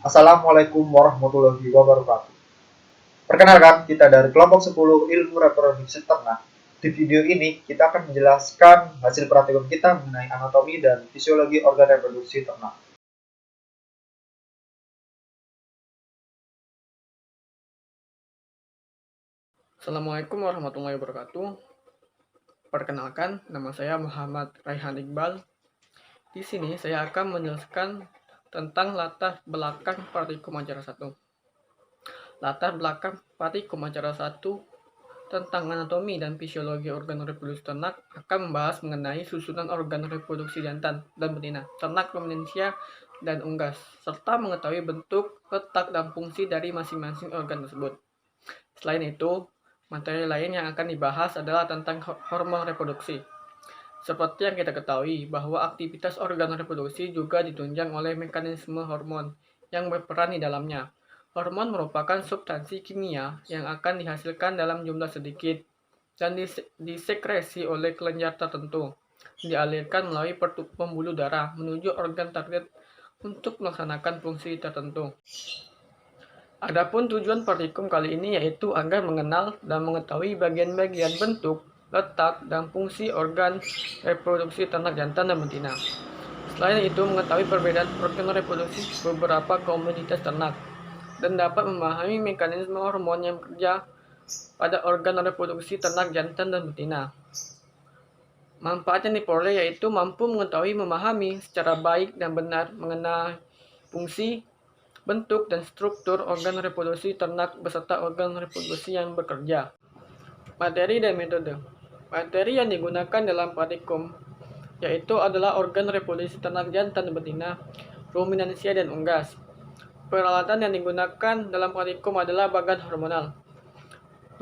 Assalamualaikum warahmatullahi wabarakatuh. Perkenalkan, kita dari kelompok 10 Ilmu Reproduksi Ternak. Di video ini, kita akan menjelaskan hasil praktikum kita mengenai anatomi dan fisiologi organ reproduksi ternak. Assalamualaikum warahmatullahi wabarakatuh. Perkenalkan, nama saya Muhammad Raihan Iqbal. Di sini saya akan menjelaskan tentang latar belakang praktikum acara 1. Latar belakang praktikum acara 1 tentang anatomi dan fisiologi organ reproduksi ternak akan membahas mengenai susunan organ reproduksi jantan dan betina, ternak ruminansia dan unggas, serta mengetahui bentuk, letak, dan fungsi dari masing-masing organ tersebut. Selain itu, materi lain yang akan dibahas adalah tentang hormon reproduksi. Seperti yang kita ketahui bahwa aktivitas organ reproduksi juga ditunjang oleh mekanisme hormon yang berperan di dalamnya. Hormon merupakan substansi kimia yang akan dihasilkan dalam jumlah sedikit dan disekresi oleh kelenjar tertentu, dialirkan melalui pembuluh darah menuju organ target untuk melaksanakan fungsi tertentu. Adapun tujuan praktikum kali ini yaitu agar mengenal dan mengetahui bagian-bagian bentuk, letak, dan fungsi organ reproduksi ternak jantan dan betina. Selain itu, mengetahui perbedaan organ reproduksi beberapa komunitas ternak dan dapat memahami mekanisme hormon yang bekerja pada organ reproduksi ternak jantan dan betina. Manfaat yang diperoleh yaitu mampu mengetahui, memahami secara baik dan benar mengenai fungsi, bentuk, dan struktur organ reproduksi ternak beserta organ reproduksi yang bekerja. Materi dan metode. Materi yang digunakan dalam praktikum yaitu adalah organ reproduksi ternak jantan dan betina, ruminansia, dan unggas. Peralatan yang digunakan dalam praktikum adalah bagan hormonal.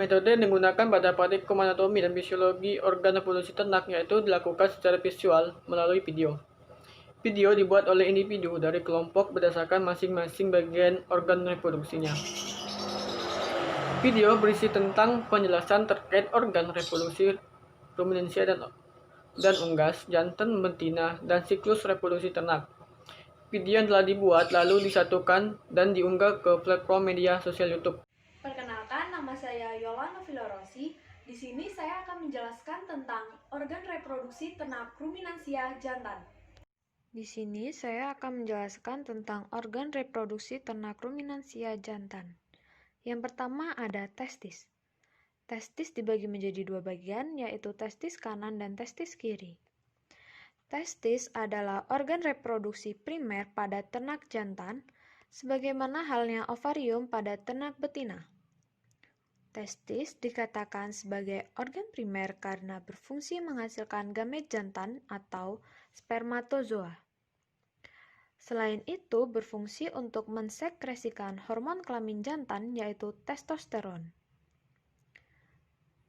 Metode yang digunakan pada praktikum anatomi dan fisiologi organ reproduksi ternak yaitu dilakukan secara visual melalui video. Video dibuat oleh individu dari kelompok berdasarkan masing-masing bagian organ reproduksinya. Video berisi tentang penjelasan terkait organ reproduksi ruminansia dan unggas, jantan, betina, dan siklus reproduksi ternak. Video yang telah dibuat lalu disatukan dan diunggah ke platform media sosial YouTube. Perkenalkan, nama saya Yolanda Vilorosi. Di sini saya akan menjelaskan tentang organ reproduksi ternak ruminansia jantan. Di sini saya akan menjelaskan tentang organ reproduksi ternak ruminansia jantan. Yang pertama ada testis. Testis dibagi menjadi dua bagian, yaitu testis kanan dan testis kiri. Testis adalah organ reproduksi primer pada ternak jantan, sebagaimana halnya ovarium pada ternak betina. Testis dikatakan sebagai organ primer karena berfungsi menghasilkan gamet jantan atau spermatozoa. Selain itu, berfungsi untuk mensekresikan hormon kelamin jantan yaitu testosteron.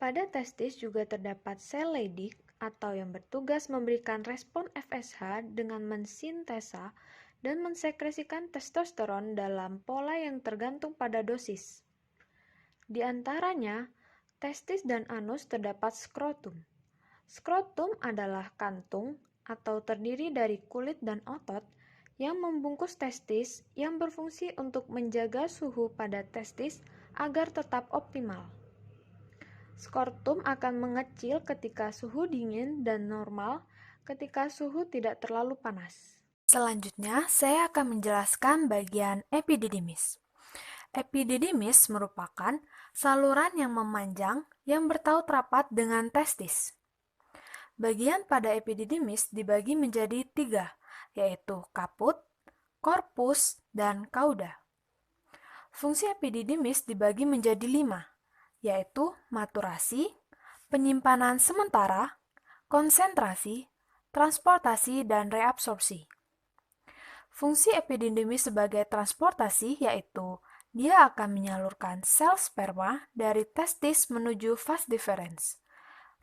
Pada testis juga terdapat sel Leydig atau yang bertugas memberikan respon FSH dengan mensintesa dan mensekresikan testosteron dalam pola yang tergantung pada dosis. Di antaranya, testis dan anus terdapat skrotum. Skrotum adalah kantung atau terdiri dari kulit dan otot yang membungkus testis yang berfungsi untuk menjaga suhu pada testis agar tetap optimal. Skrotum akan mengecil ketika suhu dingin dan normal ketika suhu tidak terlalu panas. Selanjutnya, saya akan menjelaskan bagian epididymis. Epididymis merupakan saluran yang memanjang yang bertaut rapat dengan testis. Bagian pada epididymis dibagi menjadi 3, yaitu kaput, korpus, dan kauda. Fungsi epididymis dibagi menjadi 5, yaitu maturasi, penyimpanan sementara, konsentrasi, transportasi, dan reabsorpsi. Fungsi epididymis sebagai transportasi yaitu dia akan menyalurkan sel sperma dari testis menuju vas deferens.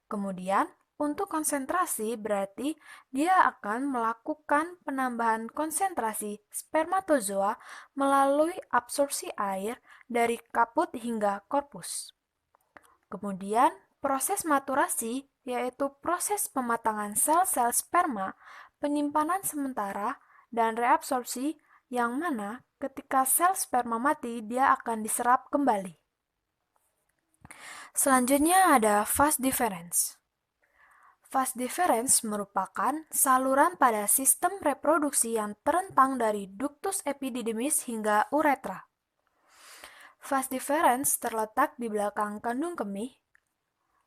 Kemudian, untuk konsentrasi berarti dia akan melakukan penambahan konsentrasi spermatozoa melalui absorpsi air dari kaput hingga korpus. Kemudian, proses maturasi yaitu proses pematangan sel-sel sperma, penyimpanan sementara, dan reabsorpsi yang mana ketika sel sperma mati, dia akan diserap kembali. Selanjutnya ada phase difference. Phase difference merupakan saluran pada sistem reproduksi yang terentang dari ductus epididymis hingga uretra. Phase difference terletak di belakang kandung kemih.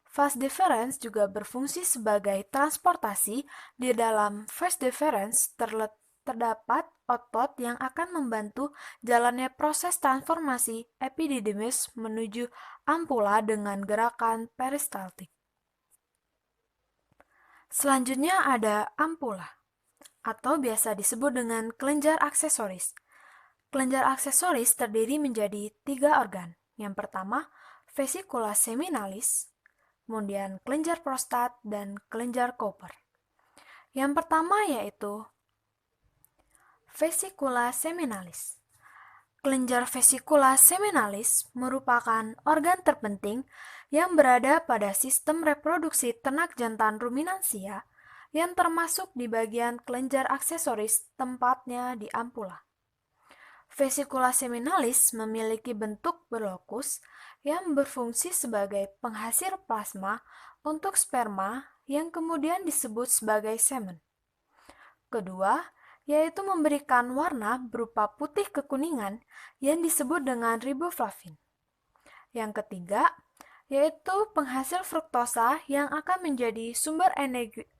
Phase difference juga berfungsi sebagai transportasi. Di dalam phase difference terdapat otot yang akan membantu jalannya proses transformasi epididymis menuju ampula dengan gerakan peristaltik. Selanjutnya ada ampula, atau biasa disebut dengan kelenjar aksesoris. Kelenjar aksesoris terdiri menjadi 3 organ. Yang pertama, vesicula seminalis, kemudian kelenjar prostat, dan kelenjar Cooper. Yang pertama yaitu vesicula seminalis. Kelenjar vesicula seminalis merupakan organ terpenting yang berada pada sistem reproduksi ternak jantan ruminansia yang termasuk di bagian kelenjar aksesoris, tempatnya di ampula. Vesicula seminalis memiliki bentuk berlokus yang berfungsi sebagai penghasil plasma untuk sperma yang kemudian disebut sebagai semen. Kedua, yaitu memberikan warna berupa putih kekuningan yang disebut dengan riboflavin. Yang ketiga, yaitu penghasil fruktosa yang akan menjadi sumber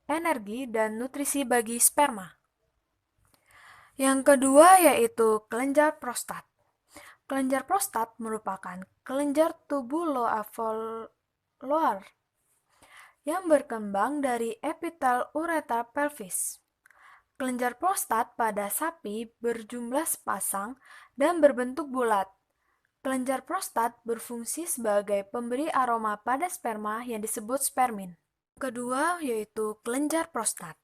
energi dan nutrisi bagi sperma. Yang kedua yaitu kelenjar prostat. Kelenjar prostat merupakan kelenjar tubuloalveolar yang berkembang dari epitel ureter pelvis. Kelenjar prostat pada sapi berjumlah sepasang dan berbentuk bulat. Kelenjar prostat berfungsi sebagai pemberi aroma pada sperma yang disebut spermin. Kedua yaitu kelenjar prostat.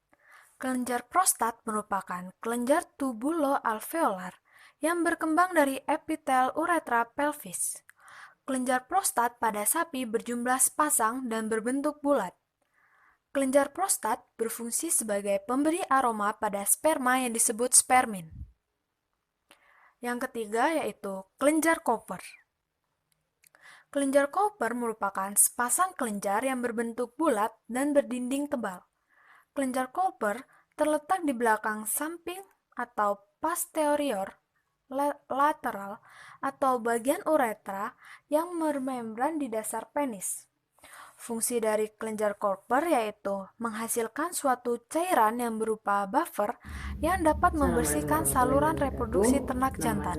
Kelenjar prostat merupakan kelenjar tubuloalveolar yang berkembang dari epitel uretra pelvis. Kelenjar prostat pada sapi berjumlah sepasang dan berbentuk bulat. Kelenjar prostat berfungsi sebagai pemberi aroma pada sperma yang disebut spermin. Yang ketiga yaitu kelenjar Cooper. Kelenjar Cooper merupakan sepasang kelenjar yang berbentuk bulat dan berdinding tebal. Kelenjar Cooper terletak di belakang samping atau posterior lateral atau bagian uretra yang bermembran di dasar penis. Fungsi dari kelenjar Cooper yaitu menghasilkan suatu cairan yang berupa buffer yang dapat membersihkan saluran reproduksi ternak jantan.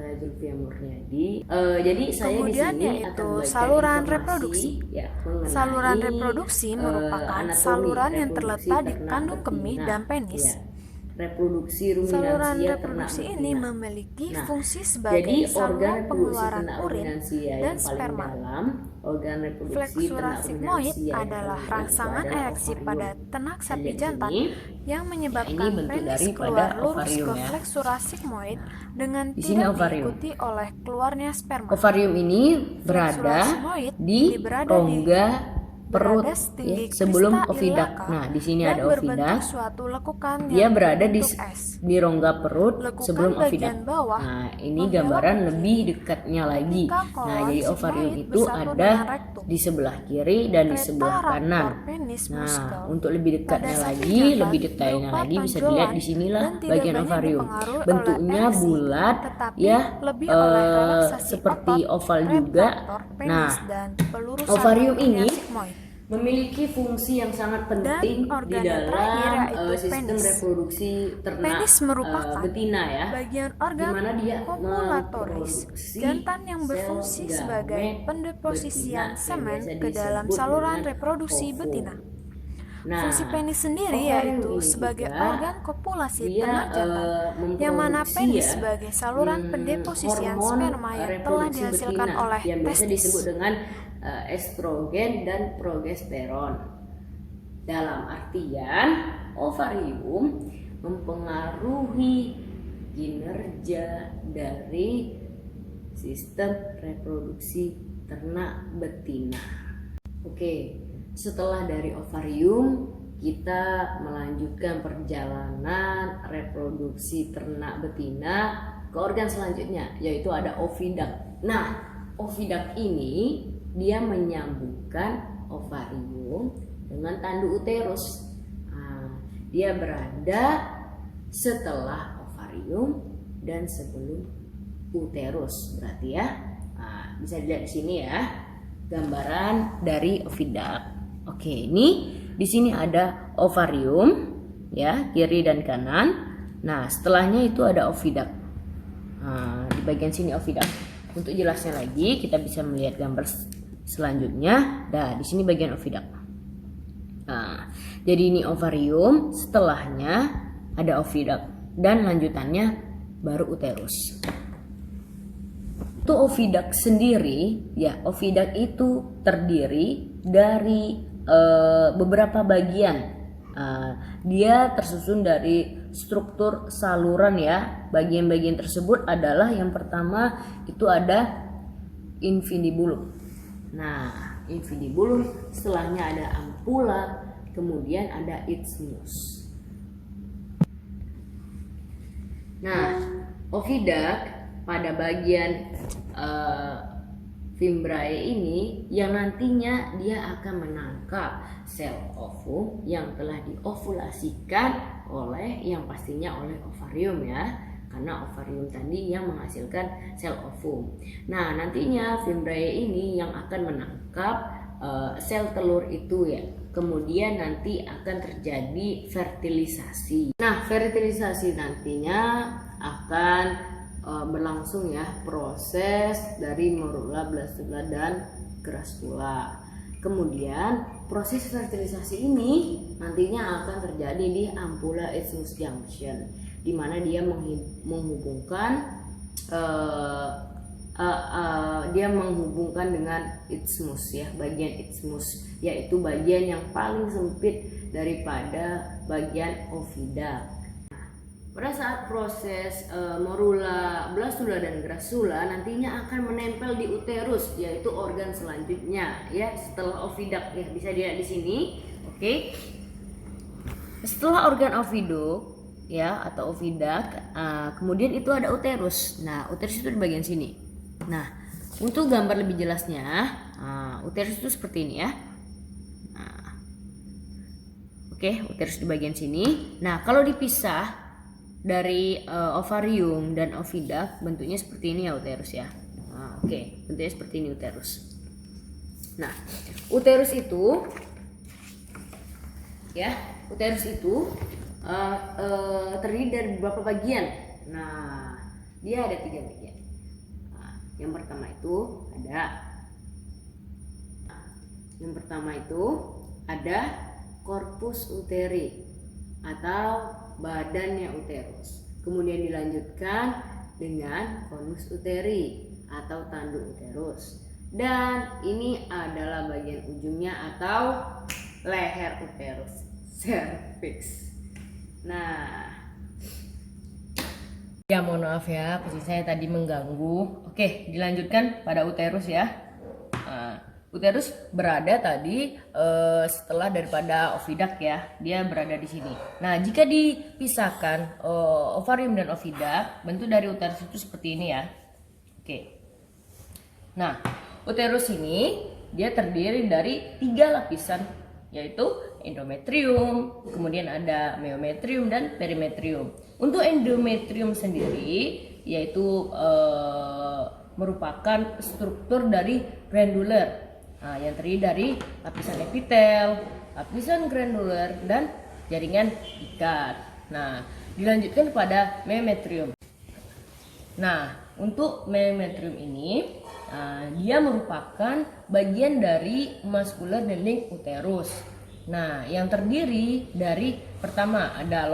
Kemudian yaitu saluran reproduksi. Saluran reproduksi merupakan saluran yang terletak di kandung kemih dan penis. Saluran reproduksi ini memiliki fungsi sebagai saluran pengeluaran urin dan sperma. Flexura sigmoid adalah rangsangan ereksi pada ternak sapi jantan yang menyebabkan penis keluar lurus ke flexura sigmoid dengan tidak diikuti oleh keluarnya sperma. Ovarium ini berada di rongga perut ya, sebelum ovidak. Nah, di sini ada ovidak. Dia berada di rongga perut sebelum ovidak. Nah, ini gambaran lebih dekatnya lagi. Nah, jadi ovarium itu ada di sebelah kiri dan di sebelah kanan. Nah, untuk lebih dekatnya lagi, lebih detailnya lagi bisa dilihat di sinilah bagian ovarium. Bentuknya bulat ya, seperti oval juga. Nah, ovarium ini memiliki fungsi yang sangat penting di dalam sistem reproduksi ternak betina ya, di mana dia memproduksi jantan yang berfungsi sebagai pendeposisian semen ke dalam saluran reproduksi betina. Fungsi penis sendiri yaitu sebagai organ kopulasi ternak jantan, yang mana penis sebagai saluran pendeposisian sperma yang telah dihasilkan oleh testis. Disebut dengan estrogen dan progesteron. Dalam artian ovarium mempengaruhi kinerja dari sistem reproduksi ternak betina. Oke, setelah dari ovarium kita melanjutkan perjalanan reproduksi ternak betina ke organ selanjutnya, yaitu ada oviduct. Nah, oviduct ini dia menyambungkan ovarium dengan tanduk uterus. Nah, dia berada setelah ovarium dan sebelum uterus, berarti ya. Nah, bisa dilihat di sini ya, gambaran dari oviduct. Oke, ini di sini ada ovarium ya, kiri dan kanan. Nah, setelahnya itu ada oviduct. Nah, di bagian sini oviduct. Untuk jelasnya lagi, kita bisa melihat gambar selanjutnya. Nah, di sini bagian oviduct. Nah, jadi ini ovarium, setelahnya ada oviduct dan lanjutannya baru uterus. Untuk oviduct sendiri, ya, oviduct itu terdiri dari beberapa bagian. Dia tersusun dari struktur saluran ya. Bagian-bagian tersebut adalah yang pertama itu ada infundibulum. Nah, infundibulum, setelahnya ada ampula, kemudian ada isthmus. Nah, oviduct pada bagian fimbriae ini yang nantinya dia akan menangkap sel ovum yang telah diovulasikan oleh yang pastinya oleh ovarium ya, karena ovarium tadi yang menghasilkan sel ovum. Nah, nantinya fimbriae ini yang akan menangkap sel telur itu ya. Kemudian nanti akan terjadi fertilisasi. Nah, fertilisasi nantinya akan berlangsung ya, proses dari morula, blastula dan graskula. Kemudian proses fertilisasi ini nantinya akan terjadi di ampula isthmus junction, di mana dia menghubungkan dengan isthmus ya, bagian isthmus, yaitu bagian yang paling sempit daripada bagian oviduct. Pada saat proses morula, blastula dan graskula nantinya akan menempel di uterus, yaitu organ selanjutnya ya setelah oviduct ya, bisa dilihat di sini. Oke. Setelah organ oviduct ya atau oviduct, kemudian itu ada uterus. Nah, uterus itu di bagian sini. Nah, untuk gambar lebih jelasnya, uterus itu seperti ini ya. Nah, oke, uterus di bagian sini. Nah, kalau dipisah dari ovarium dan oviduct, bentuknya seperti ini ya uterus ya. Oke, bentuknya seperti ini uterus. Nah, uterus itu ya, terdiri dari beberapa bagian. Nah, dia ada 3 bagian. Nah, yang pertama itu ada corpus uteri atau badannya uterus. Kemudian dilanjutkan dengan conus uteri atau tanduk uterus. Dan ini adalah bagian ujungnya atau leher uterus, cervix. Nah, ya mohon maaf ya, posisi saya tadi mengganggu. Oke, dilanjutkan pada uterus ya. Uterus berada tadi setelah daripada oviduct ya, dia berada di sini. Nah, jika dipisahkan ovarium dan oviduct, bentuk dari uterus itu seperti ini ya. Oke. Nah, uterus ini dia terdiri dari 3 lapisan, yaitu endometrium, kemudian ada meometrium dan perimetrium. Untuk endometrium sendiri yaitu merupakan struktur dari granular. Nah, yang terdiri dari lapisan epitel, lapisan granular, dan jaringan ikat. Nah, dilanjutkan kepada meometrium. Nah, untuk meometrium ini, dia merupakan bagian dari muscular dinding uterus. Nah, yang terdiri dari pertama ada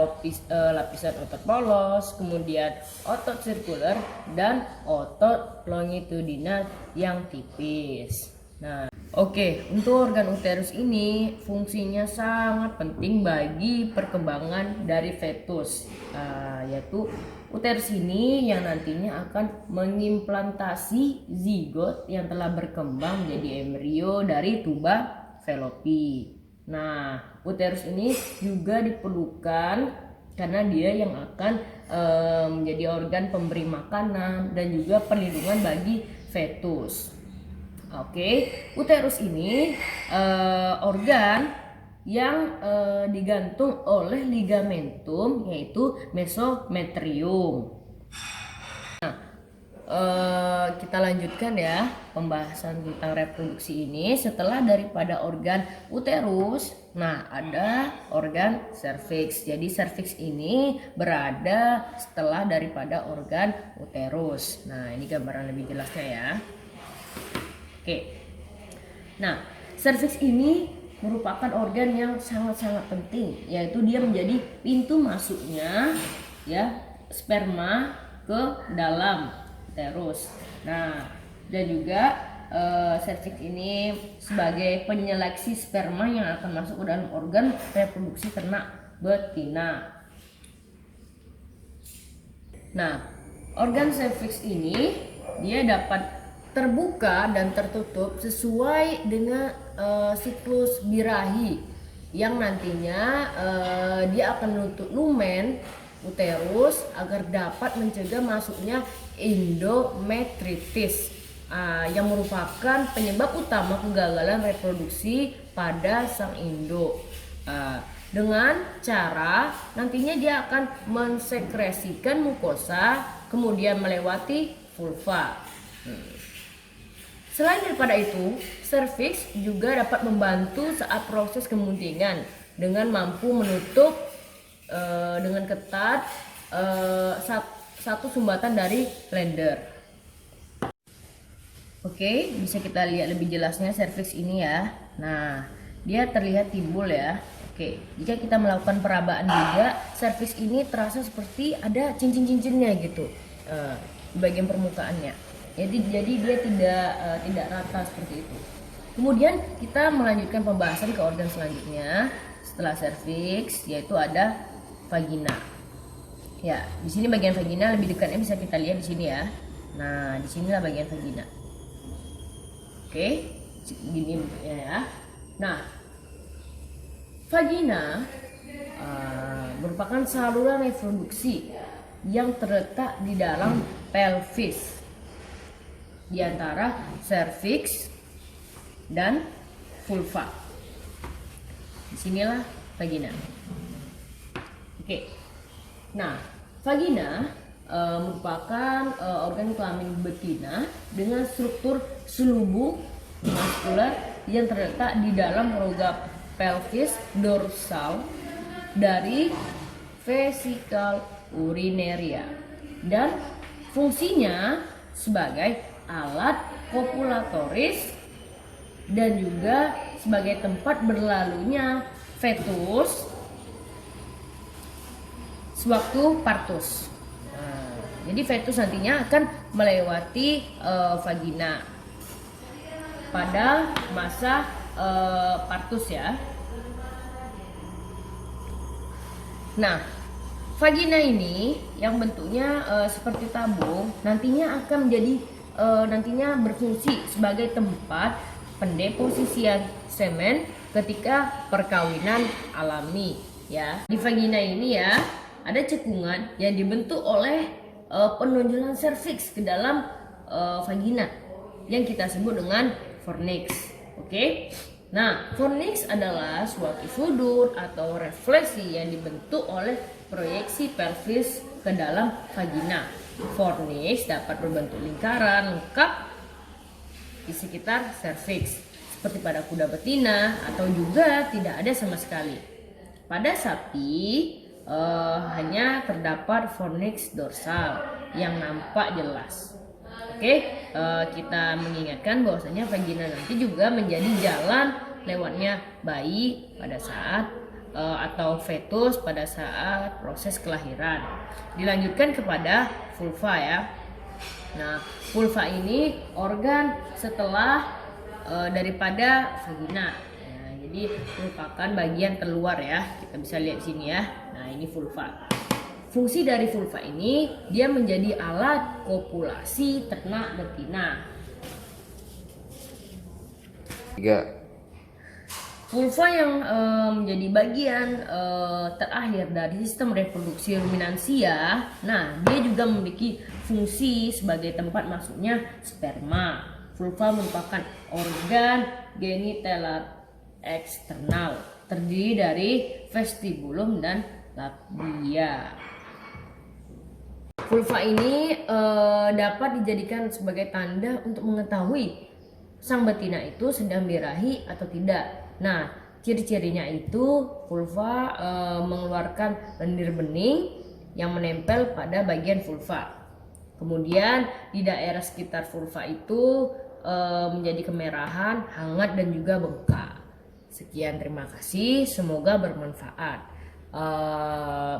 lapisan otot polos, kemudian otot sirkuler, dan otot longitudinal yang tipis. Nah, oke, untuk organ uterus ini fungsinya sangat penting bagi perkembangan dari fetus, yaitu uterus ini yang nantinya akan mengimplantasi zigot yang telah berkembang menjadi embrio dari tuba Fallopi. Nah, uterus ini juga diperlukan karena dia yang akan menjadi organ pemberi makanan dan juga perlindungan bagi fetus. Oke, uterus ini organ yang digantung oleh ligamentum, yaitu mesometrium. Kita lanjutkan ya pembahasan tentang reproduksi ini. Setelah daripada organ uterus, nah ada organ serviks. Jadi serviks ini berada setelah daripada organ uterus. Nah ini gambaran lebih jelasnya ya. Oke. Nah serviks ini merupakan organ yang sangat-sangat penting, yaitu dia menjadi pintu masuknya ya sperma ke dalam uterus. Nah, dan juga serviks ini sebagai penyeleksi sperma yang akan masuk ke dalam organ reproduksi ternak betina. Nah, organ serviks ini dia dapat terbuka dan tertutup sesuai dengan siklus birahi yang nantinya dia akan menutup lumen uterus agar dapat mencegah masuknya endometritis yang merupakan penyebab utama kegagalan reproduksi pada sang induk. Dengan cara nantinya dia akan mensekresikan mukosa kemudian melewati vulva. Selain daripada itu, serviks juga dapat membantu saat proses kemuntingan dengan mampu menutup dengan ketat satu sumbatan dari lender. Oke, bisa kita lihat lebih jelasnya serviks ini ya. Nah, dia terlihat timbul ya. Oke, jika kita melakukan perabaan juga, serviks ini terasa seperti ada cincin-cincinnya gitu di bagian permukaannya. Jadi dia tidak rata seperti itu. Kemudian kita melanjutkan pembahasan ke organ selanjutnya setelah serviks, yaitu ada vagina. Ya, di sini bagian vagina lebih dekatnya bisa kita lihat di sini ya. Nah, di sinilah bagian vagina. Oke, gini bentuknya ya. Nah, vagina merupakan saluran reproduksi yang terletak di dalam pelvis di antara serviks dan vulva. Disinilah vagina. Oke. Nah, vagina merupakan organ kelamin betina dengan struktur selubung muskular yang terletak di dalam rongga pelvis dorsal dari vesikel urinaria dan fungsinya sebagai alat kopulatoris dan juga sebagai tempat berlalunya fetus sewaktu partus. Nah, jadi fetus nantinya akan melewati vagina pada masa partus ya. Nah, vagina ini yang bentuknya seperti tabung nantinya akan nantinya berfungsi sebagai tempat pendeposisian semen ketika perkawinan alami ya. Di vagina ini ya ada cekungan yang dibentuk oleh penonjolan serviks ke dalam vagina yang kita sebut dengan fornix. Oke. Nah, fornix adalah suatu sudut atau refleksi yang dibentuk oleh proyeksi pelvis ke dalam vagina. Fornix dapat berbentuk lingkaran lengkap di sekitar serviks, seperti pada kuda betina atau juga tidak ada sama sekali. Pada sapi hanya terdapat fornix dorsal yang nampak jelas. Oke, kita mengingatkan bahwasanya vagina nanti juga menjadi jalan lewatnya bayi pada saat atau fetus pada saat proses kelahiran. Dilanjutkan kepada vulva ya. Nah, vulva ini organ setelah daripada vagina. Nah, jadi merupakan bagian keluar ya. Kita bisa lihat sini ya. Nah, ini vulva. Fungsi dari vulva ini dia menjadi alat kopulasi ternak betina. 3. Vulva yang menjadi bagian terakhir dari sistem reproduksi ruminansia, nah dia juga memiliki fungsi sebagai tempat masuknya sperma. Vulva merupakan organ genitalia eksternal, terdiri dari vestibulum dan labia. Vulva ini dapat dijadikan sebagai tanda untuk mengetahui sang betina itu sedang birahi atau tidak. Nah, ciri-cirinya itu vulva mengeluarkan lendir bening yang menempel pada bagian vulva. Kemudian di daerah sekitar vulva itu menjadi kemerahan, hangat dan juga bengkak. Sekian, terima kasih, semoga bermanfaat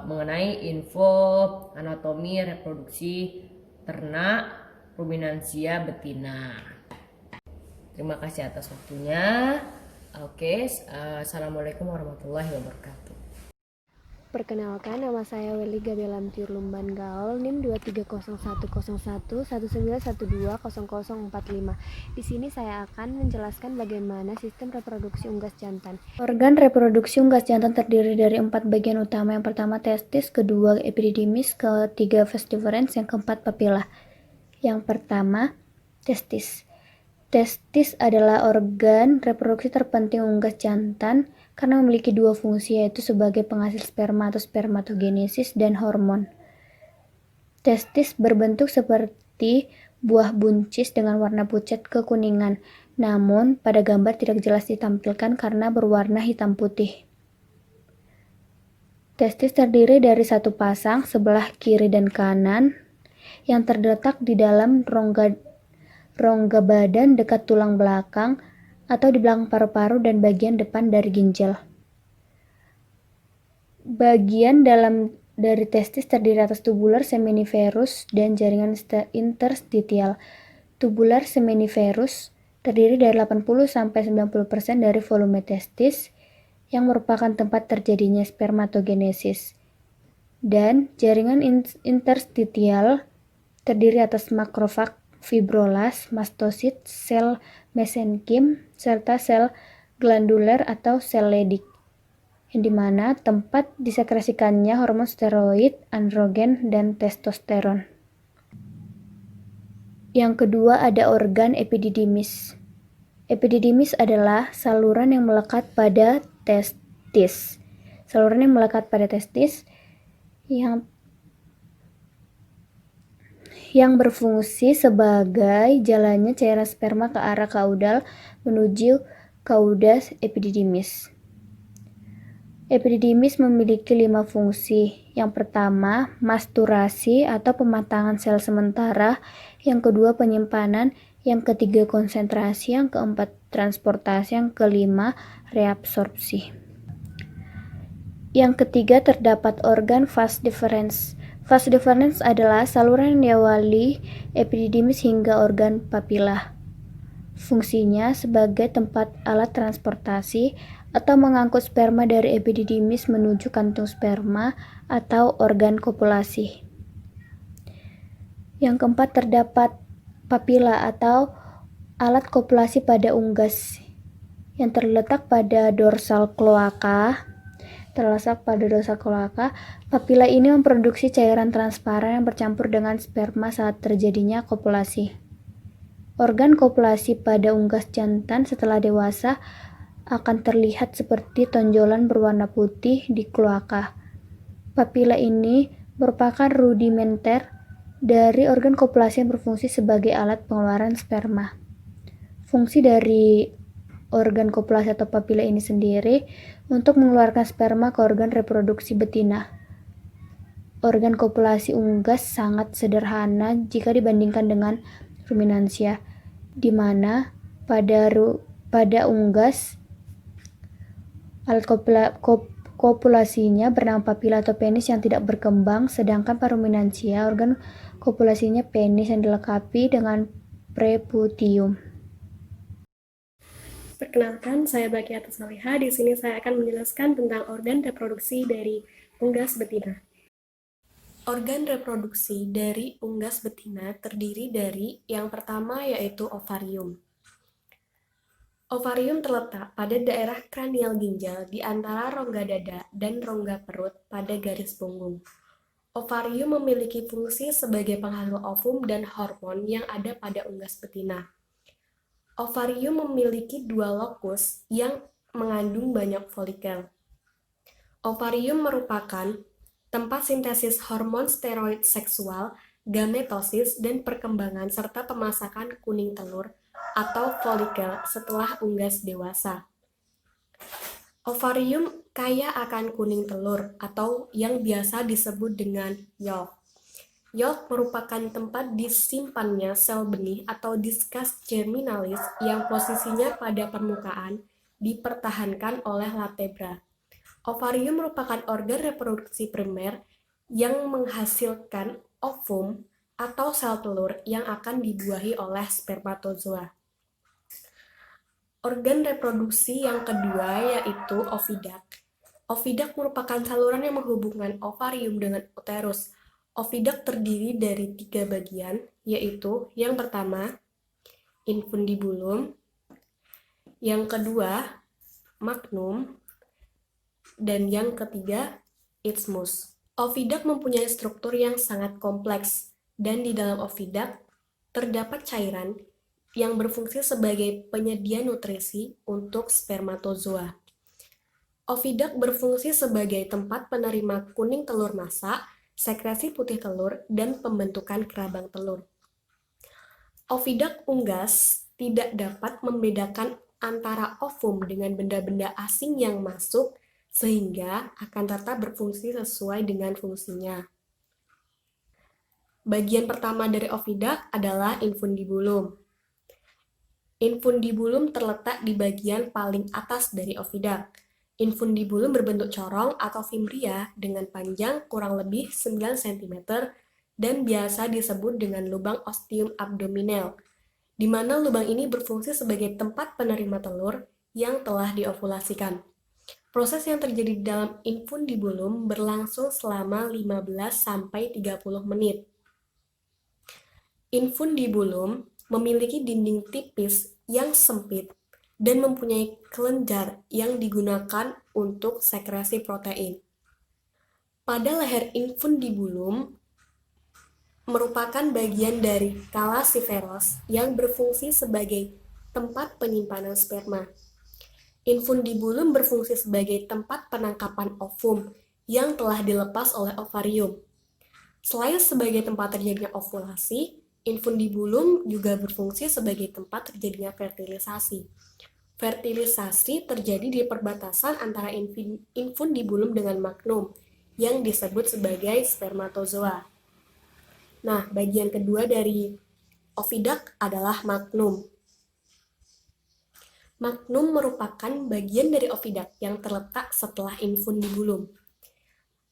mengenai info anatomi reproduksi ternak ruminansia betina. Terima kasih atas waktunya. Oke, assalamualaikum warahmatullahi wabarakatuh. Perkenalkan, nama saya Weli Gabelam Tiur Lumban Gaul, NIM 230110119120045. Di sini saya akan menjelaskan bagaimana sistem reproduksi unggas jantan. Organ reproduksi unggas jantan terdiri dari 4 bagian utama. Yang pertama testis, kedua epididymis, ketiga vestiverans, yang keempat papilla. Yang pertama, testis. Testis adalah organ reproduksi terpenting unggas jantan karena memiliki 2 fungsi, yaitu sebagai penghasil sperma atau spermatogenesis dan hormon. Testis berbentuk seperti buah buncis dengan warna pucat kekuningan, namun pada gambar tidak jelas ditampilkan karena berwarna hitam putih. Testis terdiri dari satu pasang sebelah kiri dan kanan yang terletak di dalam rongga badan dekat tulang belakang atau di belakang paru-paru dan bagian depan dari ginjal. Bagian dalam dari testis terdiri atas tubular seminiferus dan jaringan interstitial. Tubular seminiferus terdiri dari 80-90% dari volume testis yang merupakan tempat terjadinya spermatogenesis. Dan jaringan interstitial terdiri atas makrofag, fibrolas, mastosit, sel mesenkim, serta sel glanduler atau sel Leydig, yang dimana tempat disekresikannya hormon steroid, androgen, dan testosteron. Yang kedua ada organ epididymis. Epididymis adalah saluran yang melekat pada testis. Saluran yang melekat pada testis yang berfungsi sebagai jalannya cairan sperma ke arah kaudal menuju cauda epididymis. Epididymis memiliki 5 fungsi. Yang pertama, masturasi atau pematangan sel sementara. Yang kedua, penyimpanan. Yang ketiga, konsentrasi. Yang keempat, transportasi. Yang kelima, reabsorpsi. Yang ketiga, terdapat organ vas deferens. Vas deferens adalah saluran yang diawali epididymis hingga organ papilla. Fungsinya sebagai tempat alat transportasi atau mengangkut sperma dari epididymis menuju kantung sperma atau organ kopulasi. Yang keempat, terdapat papilla atau alat kopulasi pada unggas yang terletak pada dorsal kloaka. Papilla ini memproduksi cairan transparan yang bercampur dengan sperma saat terjadinya kopulasi. Organ kopulasi pada unggas jantan setelah dewasa akan terlihat seperti tonjolan berwarna putih di kloaka. Papilla ini merupakan rudimenter dari organ kopulasi yang berfungsi sebagai alat pengeluaran sperma. Fungsi dari organ kopulasi atau papilla ini sendiri untuk mengeluarkan sperma ke organ reproduksi betina. Organ kopulasi unggas sangat sederhana jika dibandingkan dengan ruminansia, di mana pada unggas alat kopulasinya bernama papilla atau penis yang tidak berkembang, sedangkan pada ruminansia organ kopulasinya penis yang dilengkapi dengan preputium. Perkenalkan, saya Bakiatus Saliha. Di sini saya akan menjelaskan tentang organ reproduksi dari unggas betina. Organ reproduksi dari unggas betina terdiri dari yang pertama yaitu ovarium. Ovarium terletak pada daerah kranial ginjal di antara rongga dada dan rongga perut pada garis punggung. Ovarium memiliki fungsi sebagai penghasil ovum dan hormon yang ada pada unggas betina. Ovarium memiliki dua lokus yang mengandung banyak folikel. Ovarium merupakan tempat sintesis hormon steroid seksual, gametosis, dan perkembangan serta pemasakan kuning telur atau folikel setelah unggas dewasa. Ovarium kaya akan kuning telur atau yang biasa disebut dengan yolk. Yolk merupakan tempat disimpannya sel benih atau diskus germinalis yang posisinya pada permukaan dipertahankan oleh latebra. Ovarium merupakan organ reproduksi primer yang menghasilkan ovum atau sel telur yang akan dibuahi oleh spermatozoa. Organ reproduksi yang kedua yaitu ovidak. Ovidak merupakan saluran yang menghubungkan ovarium dengan uterus. Ovidak terdiri dari 3 bagian, yaitu yang pertama, infundibulum, yang kedua, magnum, dan yang ketiga, isthmus. Ovidak mempunyai struktur yang sangat kompleks, dan di dalam ovidak terdapat cairan yang berfungsi sebagai penyedia nutrisi untuk spermatozoa. Ovidak berfungsi sebagai tempat penerima kuning telur masak, sekresi putih telur, dan pembentukan kerabang telur. Ovidak unggas tidak dapat membedakan antara ovum dengan benda-benda asing yang masuk, sehingga akan tetap berfungsi sesuai dengan fungsinya. Bagian pertama dari ovidak adalah infundibulum. Infundibulum terletak di bagian paling atas dari ovidak. Infundibulum berbentuk corong atau fimbria dengan panjang kurang lebih 9 cm dan biasa disebut dengan lubang ostium abdominal, di mana lubang ini berfungsi sebagai tempat penerima telur yang telah diovulasikan. Proses yang terjadi di dalam infundibulum berlangsung selama 15-30 menit. Infundibulum memiliki dinding tipis yang sempit dan mempunyai kelenjar yang digunakan untuk sekresi protein. Pada leher infundibulum merupakan bagian dari calciferous yang berfungsi sebagai tempat penyimpanan sperma. Infundibulum berfungsi sebagai tempat penangkapan ovum yang telah dilepas oleh ovarium. Selain sebagai tempat terjadinya ovulasi, infundibulum juga berfungsi sebagai tempat terjadinya fertilisasi. Fertilisasi terjadi di perbatasan antara infundibulum dengan magnum, yang disebut sebagai spermatozoa. Nah, bagian kedua dari ovidak adalah magnum. Magnum merupakan bagian dari ovidak yang terletak setelah infundibulum.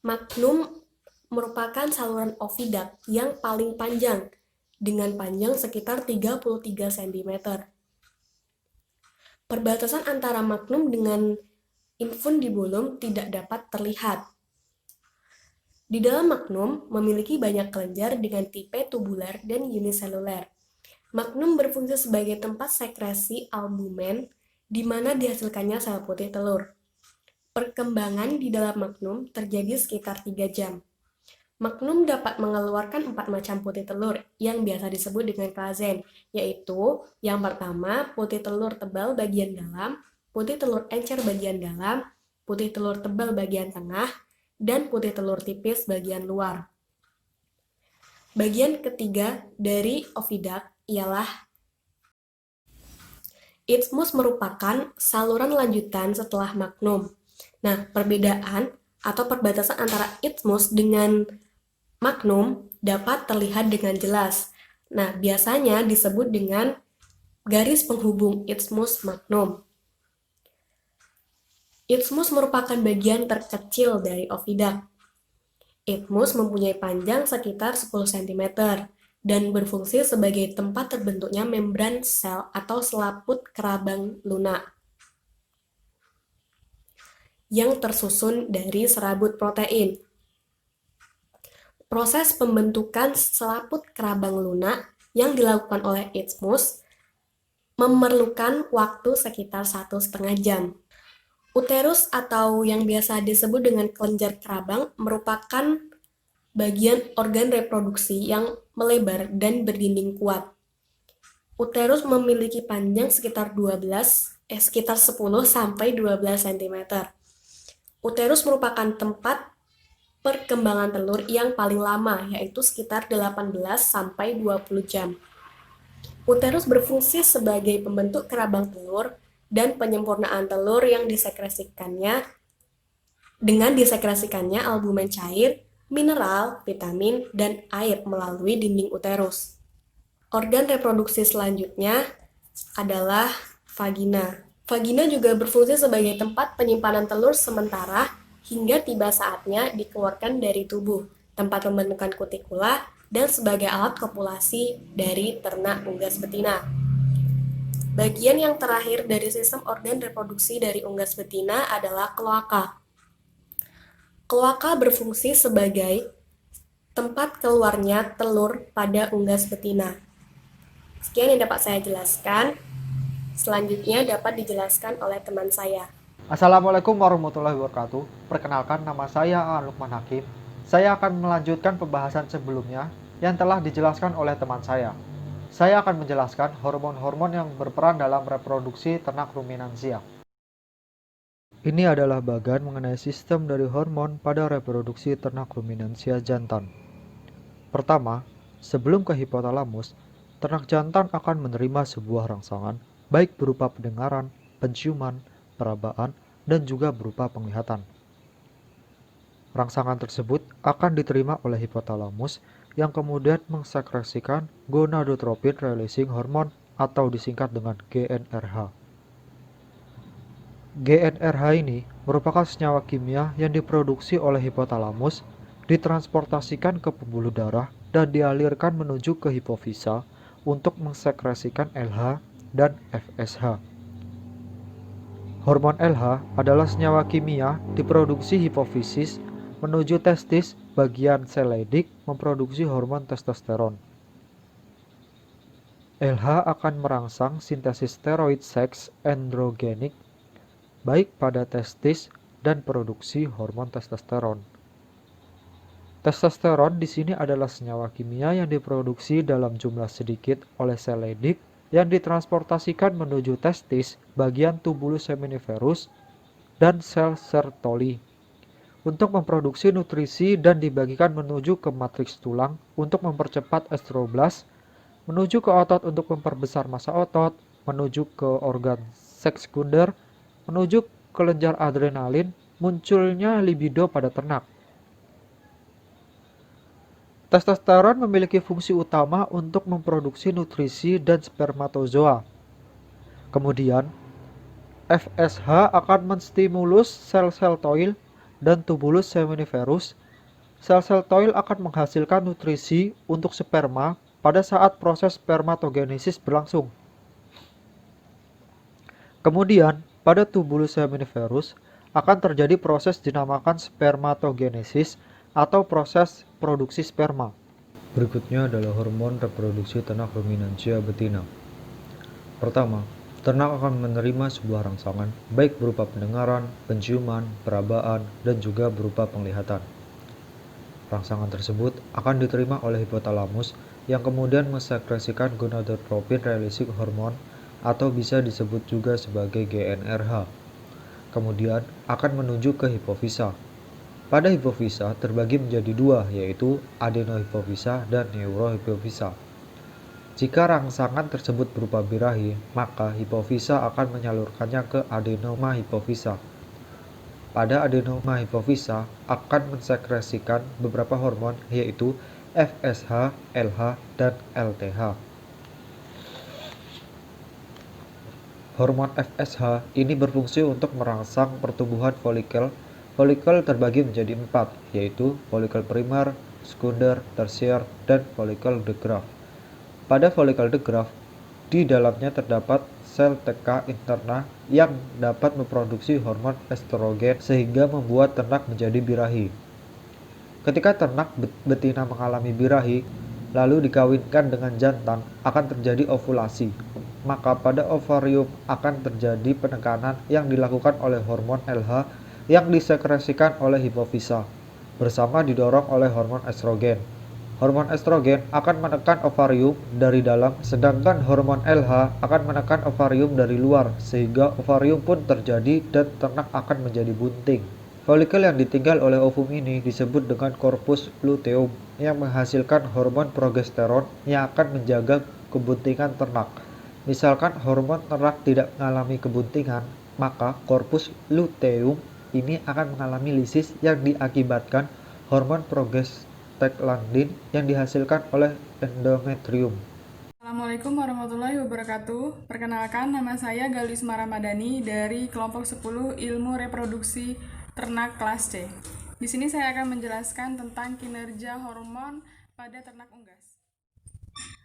Magnum merupakan saluran ovidak yang paling panjang, dengan panjang sekitar 33 cm. Perbatasan antara magnum dengan infundibulum tidak dapat terlihat. Di dalam magnum memiliki banyak kelenjar dengan tipe tubular dan uniseluler. Magnum berfungsi sebagai tempat sekresi albumen, di mana dihasilkannya sel putih telur. Perkembangan di dalam magnum terjadi sekitar 3 jam. Magnum dapat mengeluarkan 4 macam putih telur yang biasa disebut dengan klazen, yaitu yang pertama putih telur tebal bagian dalam, putih telur encer bagian dalam, putih telur tebal bagian tengah, dan putih telur tipis bagian luar. Bagian ketiga dari ovidak ialah isthmus, merupakan saluran lanjutan setelah magnum. Nah, perbedaan atau perbatasan antara isthmus dengan magnum dapat terlihat dengan jelas. Nah, biasanya disebut dengan garis penghubung isthmus magnum. Isthmus merupakan bagian terkecil dari ovidak. Isthmus mempunyai panjang sekitar 10 cm dan berfungsi sebagai tempat terbentuknya membran sel atau selaput kerabang lunak yang tersusun dari serabut protein. Proses pembentukan selaput kerabang lunak yang dilakukan oleh isthmus memerlukan waktu sekitar 1,5 jam. Uterus atau yang biasa disebut dengan kelenjar kerabang merupakan bagian organ reproduksi yang melebar dan berdinding kuat. Uterus memiliki panjang sekitar 10 sampai 12 cm. Uterus merupakan tempat perkembangan telur yang paling lama, yaitu sekitar 18 sampai 20 jam. Uterus berfungsi sebagai pembentuk kerabang telur dan penyempurnaan telur yang disekresikannya albumen cair, mineral, vitamin, dan air melalui dinding uterus. Organ reproduksi selanjutnya adalah vagina. Vagina juga berfungsi sebagai tempat penyimpanan telur sementara hingga tiba saatnya dikeluarkan dari tubuh, tempat pembentukan kutikula, dan sebagai alat kopulasi dari ternak unggas betina. Bagian yang terakhir dari sistem organ reproduksi dari unggas betina adalah kloaka. Kloaka berfungsi sebagai tempat keluarnya telur pada unggas betina. Sekian yang dapat saya jelaskan. Selanjutnya dapat dijelaskan oleh teman saya. Assalamualaikum warahmatullahi wabarakatuh. Perkenalkan, nama saya Aan Lukman Hakim. Saya akan melanjutkan pembahasan sebelumnya yang telah dijelaskan oleh teman saya. Saya akan menjelaskan hormon-hormon yang berperan dalam reproduksi ternak ruminansia. Ini adalah bagian mengenai sistem dari hormon pada reproduksi ternak ruminansia jantan. Pertama, sebelum ke hipotalamus, ternak jantan akan menerima sebuah rangsangan, baik berupa pendengaran, penciuman, perabaan, dan juga berupa penglihatan. Rangsangan tersebut akan diterima oleh hipotalamus yang kemudian mensekresikan gonadotropin releasing hormone atau disingkat dengan GnRH. GnRH ini merupakan senyawa kimia yang diproduksi oleh hipotalamus, ditransportasikan ke pembuluh darah dan dialirkan menuju ke hipofisa untuk mensekresikan LH dan FSH. Hormon LH adalah senyawa kimia diproduksi hipofisis menuju testis bagian sel Leydig memproduksi hormon testosteron. LH akan merangsang sintesis steroid seks androgenik baik pada testis dan produksi hormon testosteron. Testosteron di sini adalah senyawa kimia yang diproduksi dalam jumlah sedikit oleh sel Leydig yang ditransportasikan menuju testis bagian tubulus seminiferus dan sel Sertoli untuk memproduksi nutrisi dan dibagikan menuju ke matriks tulang untuk mempercepat estroblast, menuju ke otot untuk memperbesar massa otot, menuju ke organ seks sekunder, menuju kelenjar adrenalin, munculnya libido pada ternak. Testosteron memiliki fungsi utama untuk memproduksi nutrisi dan spermatozoa. Kemudian, FSH akan menstimulus sel-sel toil dan tubulus seminiferus. Sel-sel toil akan menghasilkan nutrisi untuk sperma pada saat proses spermatogenesis berlangsung. Kemudian, pada tubulus seminiferus akan terjadi proses dinamakan spermatogenesis atau proses produksi sperma. Berikutnya adalah hormon reproduksi ternak ruminansia betina. Pertama, ternak akan menerima sebuah rangsangan, baik berupa pendengaran, penciuman, perabaan, dan juga berupa penglihatan. Rangsangan tersebut akan diterima oleh hipotalamus yang kemudian mensekresikan gonadotropin releasing hormone atau bisa disebut juga sebagai GnRH. Kemudian akan menuju ke hipofisa. Pada hipofisa terbagi menjadi dua, yaitu adenohipofisa dan neurohipofisa. Jika rangsangan tersebut berupa birahi, maka hipofisa akan menyalurkannya ke adenoma hipofisa. Pada adenoma hipofisa akan mensekresikan beberapa hormon, yaitu FSH, LH, dan LTH. Hormon FSH ini berfungsi untuk merangsang pertumbuhan folikel. Folikel terbagi menjadi 4, yaitu folikel primer, sekunder, tersier, dan folikel de Graaff. Pada folikel de Graaff, di dalamnya terdapat sel TK interna yang dapat memproduksi hormon estrogen sehingga membuat ternak menjadi birahi. Ketika ternak betina mengalami birahi, lalu dikawinkan dengan jantan, akan terjadi ovulasi. maka pada ovarium akan terjadi penekanan yang dilakukan oleh hormon LH yang disekresikan oleh hipofisa, bersama didorong oleh hormon estrogen. Hormon estrogen akan menekan ovarium dari dalam, sedangkan hormon LH akan menekan ovarium dari luar, sehingga ovarium pun terjadi dan ternak akan menjadi bunting. Folikel yang ditinggal oleh ovum ini disebut dengan corpus luteum yang menghasilkan hormon progesteron yang akan menjaga kebuntingan ternak. Misalkan hormon ternak tidak mengalami kebuntingan, maka corpus luteum ini akan mengalami lisis yang diakibatkan hormon progestelandin yang dihasilkan oleh endometrium. Assalamualaikum warahmatullahi wabarakatuh. Perkenalkan, nama saya Galisma Ramadhani dari kelompok 10 Ilmu Reproduksi Ternak kelas C. Di sini saya akan menjelaskan tentang kinerja hormon pada ternak unggas.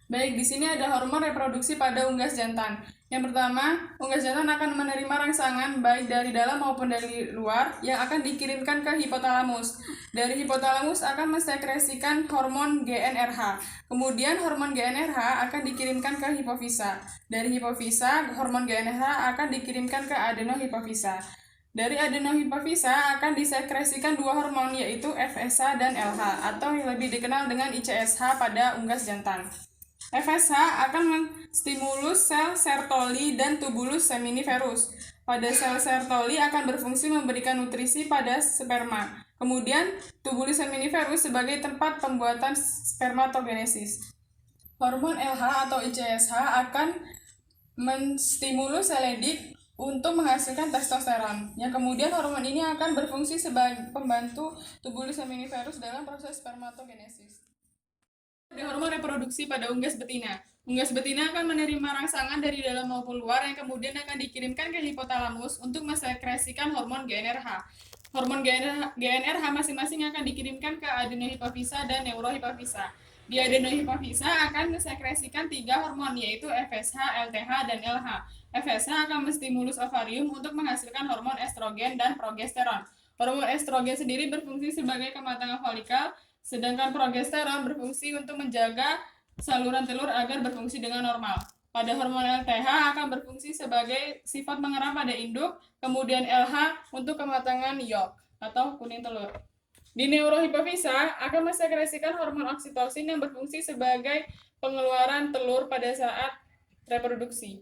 Baik, di sini ada hormon reproduksi pada unggas jantan. Yang pertama, unggas jantan akan menerima rangsangan baik dari dalam maupun dari luar yang akan dikirimkan ke hipotalamus. Dari hipotalamus akan mensekresikan hormon GnRH. Kemudian hormon GnRH akan dikirimkan ke hipofisa. Dari hipofisa, hormon GnRH akan dikirimkan ke adenohipofisa. Dari adenohipofisa akan disekresikan dua hormon, yaitu FSH dan LH, atau yang lebih dikenal dengan ICSH pada unggas jantan. FSH akan menstimulus sel Sertoli dan tubulus seminiferus. Pada sel Sertoli akan berfungsi memberikan nutrisi pada sperma. Kemudian, tubulus seminiferus sebagai tempat pembuatan spermatogenesis. Hormon LH atau ICSH akan menstimulus sel Leydig untuk menghasilkan testosteron, yang kemudian hormon ini akan berfungsi sebagai pembantu tubulus seminiferus dalam proses spermatogenesis. Ada hormon reproduksi pada unggas betina. Unggas betina akan menerima rangsangan dari dalam maupun luar yang kemudian akan dikirimkan ke hipotalamus untuk mensekresikan hormon GnRH. Hormon GnRH masing-masing akan dikirimkan ke adenohipofisa dan neurohipofisa. Di adenohipofisa akan mensekresikan 3 hormon, yaitu FSH, LTH, dan LH. FSH akan menstimulus ovarium untuk menghasilkan hormon estrogen dan progesteron. Hormon estrogen sendiri berfungsi sebagai kematangan folikel, sedangkan progesteron berfungsi untuk menjaga saluran telur agar berfungsi dengan normal. Pada hormon LTH akan berfungsi sebagai sifat mengeram pada induk, kemudian LH untuk kematangan yolk atau kuning telur. Di neurohipofisa akan mensekresikan hormon oksitosin yang berfungsi sebagai pengeluaran telur pada saat reproduksi.